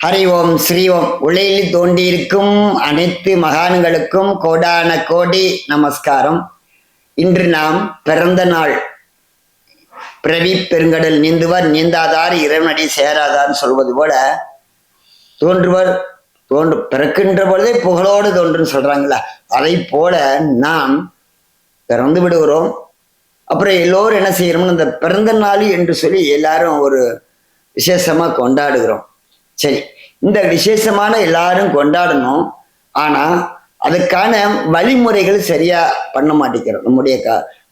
ஹரி ஓம் ஸ்ரீ ஓம். உலகில் தோன்றியிருக்கும் அனைத்து மகான்களுக்கும் கோடான கோடி நமஸ்காரம். இன்று நாம் பிறந்த நாள். பிறவி பெருங்கடல் நீந்துவர் நீந்தாதார் இறைவனடி சேராதார் சொல்வது போல தோன்றுவர் பிறக்கின்ற பொழுதே புகழோடு தோன்றுன்னு சொல்றாங்களா, அதை போல நாம் பிறந்து விடுகிறோம். அப்புறம் எல்லோரும் என்ன செய்யறோம்னு இந்த பிறந்த நாள் என்று சொல்லி எல்லாரும் ஒரு விசேஷமா கொண்டாடுகிறோம். சரி, இந்த விசேஷமான எல்லாரும் கொண்டாடணும். ஆனா அதுக்கான வழிமுறைகள் சரியா பண்ண மாட்டேங்கிறோம். நம்முடைய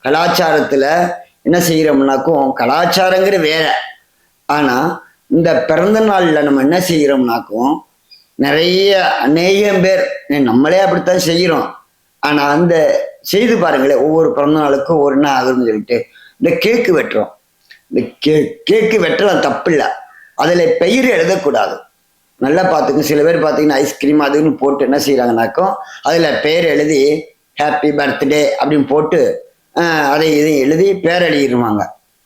கலாச்சாரத்துல என்ன செய்யறோம்னாக்கும், கலாச்சாரங்கிற வேற. ஆனா இந்த பிறந்த நாள்ல நம்ம என்ன செய்யறோம்னாக்கும், நிறைய அநேகம் பேர் நம்மளே அப்படித்தான் செய்யறோம். ஆனா அந்த செய்து பாருங்களேன், ஒவ்வொரு பிறந்த நாளுக்கும் ஒவ்வொரு என்ன ஆகுதுன்னு சொல்லிட்டு இந்த கேக்கு வெட்டுறோம். இந்த கேக்கு வெட்டலாம் தப்பு இல்லை, அதுல பெயர் எழுதக்கூடாது. நல்லா பார்த்துங்க. சில பேர் பார்த்தீங்கன்னா ஐஸ்கிரீம் அதுன்னு போட்டு என்ன செய்யறாங்கனாக்கும், அதுல பேர் எழுதி ஹாப்பி பர்த்டே அப்படின்னு போட்டு அதை இதையும் எழுதி பேர் எழுதிடுவாங்க.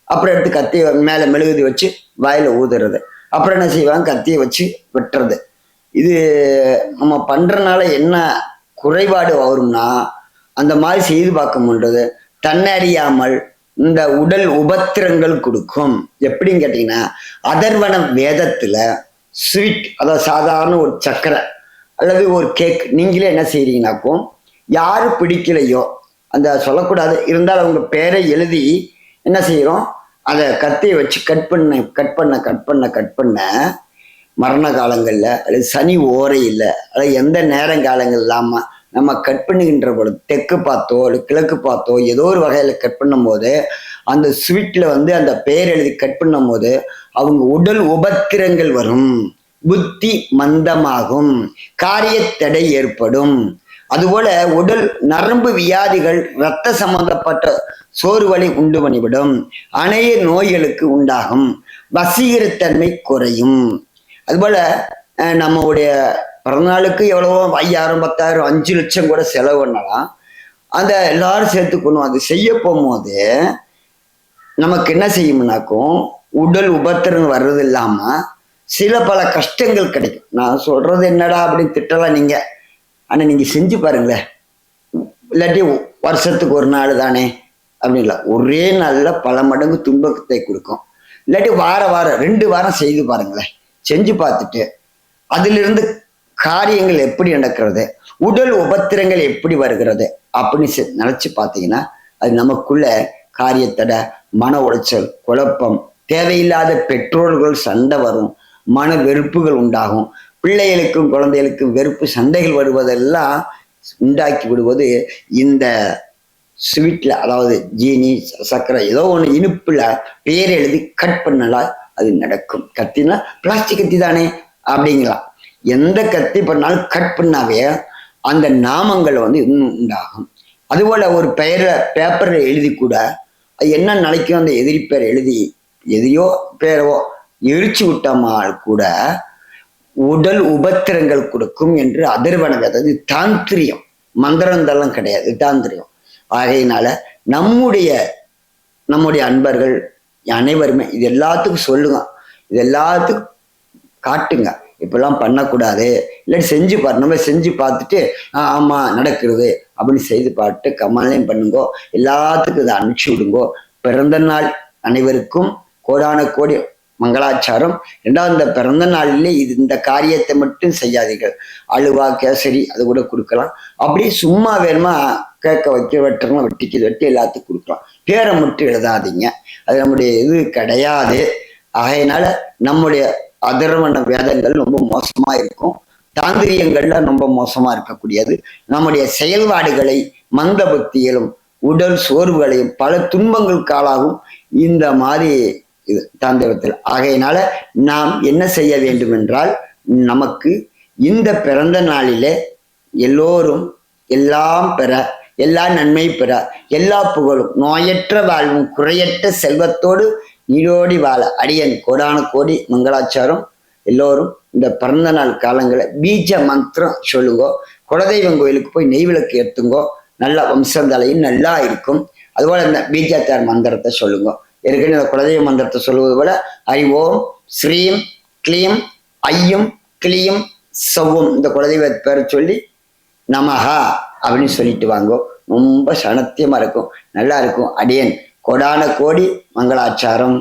அப்புறம் எடுத்து கத்தியை மேலே மெழுகுதி வச்சு வாயில ஊதுறது. அப்புறம் என்ன செய்வாங்க, கத்தியை வச்சு வெட்டுறது. இது நம்ம பண்றதுனால என்ன குறைபாடு வரும்னா, அந்த மாதிரி செய்து பார்க்க முடியாது. தன்னறியாமல் இந்த உடல் உபத்திரங்கள் கொடுக்கும். எப்படின்னு கேட்டீங்கன்னா, அதர்வன வேதத்துல ஸ்வீட், அதாவது சாதாரண ஒரு சர்க்கரை அல்லது ஒரு கேக் நீங்களே என்ன செய்றீங்கனாக்கும், யாரு பிடிக்கலையோ அந்த சொல்லக்கூடாது, இருந்தால் அவங்க பேரை எழுதி என்ன செய்யறோம், அதை கத்தியை வச்சு கட் பண்ண மரண காலங்கள்ல அல்லது சனி ஓரை இல்லை அல்லது எந்த நேரங்காலங்கள் இல்லாம நம்ம கட் பண்ணுகின்ற பொழுது தெற்கு பார்த்தோ அல்லது கிழக்கு பார்த்தோ ஏதோ ஒரு வகையில கட் பண்ணும் போது அந்த ஸ்வீட்ல அந்த பெயர் எழுதி கட் பண்ணும் போது அவங்க உடல் உபத்திரங்கள் வரும், புத்தி மந்தமாகும், காரிய தடை ஏற்படும். அதுபோல உடல் நரம்பு வியாதிகள், இரத்த சம்பந்தப்பட்ட சோர்வலை உண்டு பண்ணிவிடும், அநேக நோய்களுக்கு உண்டாகும், வசீகரத்தன்மை குறையும். அதுபோல நம்மளுடைய பிறந்தநாளுக்கு எவ்வளவோ 5000 10,000 5 லட்சம் கூட செலவு பண்ணலாம். அந்த எல்லாரும் சேர்த்துக்கணும். அது செய்ய போகும்போது நமக்கு என்ன செய்யும்னாக்கும், உடல் உபத்திரம் வர்றது இல்லாம சில பல கஷ்டங்கள் கிடைக்கும். நான் சொல்றது என்னடா அப்படின்னு திட்டலாம் நீங்க, ஆனா நீங்க செஞ்சு பாருங்களேன். இல்லாட்டி வருஷத்துக்கு ஒரு நாள் தானே அப்படின்ல, ஒரே நாள்ல பல மடங்கு துன்பத்தை கொடுக்கும். இல்லாட்டி வாரம் 2 வாரம் செய்து பாருங்களேன். செஞ்சு பார்த்துட்டு அதிலிருந்து காரியங்கள் எப்படி நடக்கிறது, உடல் உபத்திரங்கள் எப்படி வருகிறது அப்படின்னு நினைச்சு பார்த்தீங்கன்னா, அது நமக்குள்ள காரியத்தடை, மன உளைச்சல், குழப்பம், தேவையில்லாத பெற்றோர்கள் சண்டை வரும், மன வெறுப்புகள் உண்டாகும், பிள்ளைகளுக்கும் குழந்தைகளுக்கும் வெறுப்பு சண்டைகள் வருவதெல்லாம் உண்டாக்கி விடுவது இந்த ஸ்வீட்ல, அதாவது ஜீனி சர்க்கரை ஏதோ ஒன்று இனிப்புல பேர் எழுதி கட் பண்ணலாம். அது நடக்கும். கத்தினா பிளாஸ்டிக் கத்தி தானே அப்படிங்கலாம். எந்த கத்தி பண்ணாலும் கட் பண்ணாவே அந்த நாமங்கள் இன்னும் உண்டாகும். அதுபோல ஒரு பெயரை பேப்பர்ல எழுதி கூட அது என்ன நினைக்கும், அந்த எதிரி பேர் எழுதி எதிரியோ பேரவோ எரிச்சு விட்டோமால் கூட உடல் உபத்திரங்கள் கொடுக்கும் என்று அதிர்வன, அதாவது தாந்திரியம், மந்திரந்தெல்லாம் கிடையாது, தாந்திரியம். ஆகையினால நம்முடைய அன்பர்கள் அனைவருமே இது எல்லாத்துக்கும் சொல்லுங்க, இது எல்லாத்துக்கும் காட்டுங்க. இப்பெல்லாம் பண்ணக்கூடாது, இல்லாட்டி செஞ்சு பாரு, நம்ம செஞ்சு பார்த்துட்டு ஆமா நடக்கிறது அப்படின்னு செய்து பார்த்துட்டு கமலையும் பண்ணுங்கோ. எல்லாத்துக்கும் இதை அனுப்பிச்சு விடுங்கோ. பிறந்த நாள் அனைவருக்கும் கோடான கோடி மங்களாச்சாரம். 2வது, இந்த பிறந்த நாளிலே இந்த காரியத்தை மட்டும் செய்யாதீர்கள். அழுவா கேசரி அது கூட கொடுக்கலாம். அப்படியே சும்மா வேணுமா கேட்க வைக்க வெட்டுறோம், வெட்டி எல்லாத்துக்கும் கொடுக்கலாம். பேரை மட்டும் எழுதாதீங்க, அது நம்முடைய இது கிடையாது. ஆகையினால நம்முடைய அதர்வன வேதங்கள் ரொம்ப மோசமா இருக்கும், தாந்திரியங்கள்ல ரொம்ப மோசமா இருக்கக்கூடியது. நம்முடைய செயல்பாடுகளை மந்த புத்தியிலும் உடல் சோர்வுகளையும் பல துன்பங்களுக்கு ஆளாகும் இந்த மாதிரி இது தாந்திரத்தில். ஆகையினால நாம் என்ன செய்ய வேண்டும் என்றால், நமக்கு இந்த பிறந்த நாளிலே எல்லோரும் எல்லாம் பெற, எல்லா நன்மை பெற, எல்லா புகழும், நோயற்ற வாழ்வும், குறையற்ற செல்வத்தோடு நீடோடி வாழ அடியன் கோடான கோடி மங்களாச்சாரம். எல்லோரும் இந்த பிறந்த நாள் காலங்களை பீஜ மந்திரம் சொல்லுங்கோ. குலதெய்வம் கோயிலுக்கு போய் நெய் விளக்கு ஏற்றுங்கோ, நல்ல வம்சந்தலையும் நல்லா இருக்கும். அதுபோல இந்த பீஜாச்சார் மந்திரத்தை சொல்லுங்க. ஏற்கனவே இந்த குலதெய்வ மந்திரத்தை சொல்லுவது போல, ஹரி ஓம் ஸ்ரீம் க்ளீம் ஐயும் கிளியும் செவ்வும் இந்த குலதெய்வ பேரை சொல்லி நமஹா அப்படின்னு சொல்லிட்டு வாங்கோ. ரொம்ப சனத்தியமா இருக்கும், நல்லா இருக்கும். அடியேன் கோடான கோடி மங்களாச்சாரம்.